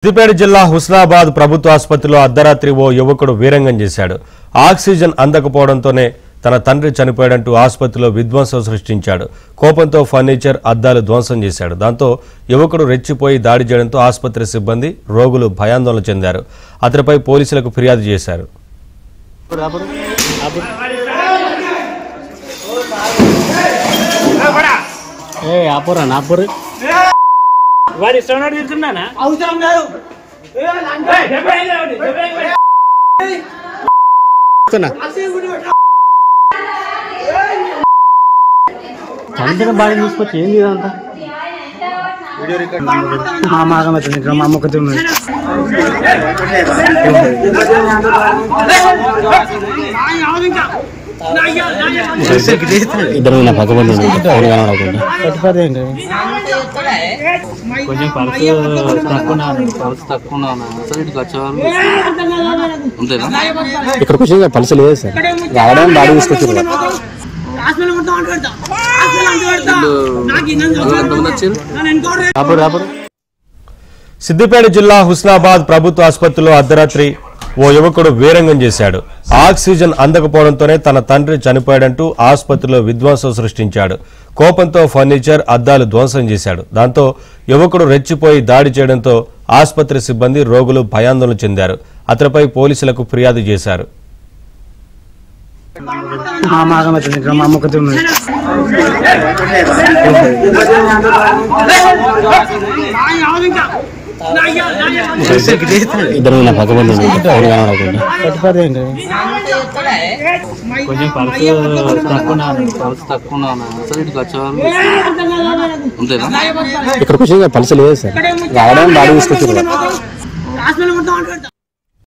సిద్దిపేట జిల్లా హుస్నాబాద్ ప్రభుత్వ ఆసుపత్రిలో అర్ధరాత్రి ఓ యువకుడు వీరంగం చేశాడు. ఆక్సిజన్ అందకపోవడంతోనే తన తండ్రి చనిపోయాడంటూ ఆసుపత్రిలో విధ్వంసం సృష్టించాడు. కోపంతో ఫర్నిచర్ అద్దాలు ధ్వంసం చేశాడు. దాంతో యువకుడు రెచ్చిపోయి దాడి చేయడంతో ఆసుపత్రి సిబ్బంది రోగులు భయాందోళన చెందారు. అతనిపై పోలీసులకు ఫిర్యాదు చేశారు. వాడి సోనాడు తింటున్నానా అవసరం లేదు చంద్ర బాడీ తీసుకొచ్చి ఏంది ఇదంతా మా మాగమవుతుంది మా అమ్మకతి ఉన్నది ఇద్దరు నా పక్కబండి కొంచెం పల్స్ తక్కువ ఇక్కడికి వచ్చి పలుసు లేదు సార్. రావడానికి బాడీ తీసుకొచ్చారు. సిద్దిపేట జిల్లా హుస్నాబాద్ ప్రభుత్వ ఆసుపత్రిలో అర్ధరాత్రి ఓ యువకుడు వీరంగం చేశాడు. ఆక్సిజన్ అందకపోవడంతోనే తన తండ్రి చనిపోయాడంటూ ఆసుపత్రిలో విధ్వంసం సృష్టించాడు. కోపంతో ఫర్నిచర్ అద్దాలు ధ్వంసం చేశాడు. దాంతో యువకుడు రెచ్చిపోయి దాడి చేయడంతో ఆసుపత్రి సిబ్బంది రోగులు భయాందోళన చెందారు. అతనిపై పోలీసులకు ఫిర్యాదు చేశారు. ఇద్దరు నా పక్కబండి కొంచెం పల్స్ తక్కువ ఇక్కడికి వచ్చి పలుసు లేదు సార్. రావడానికి బాడీ తీసుకొచ్చారు.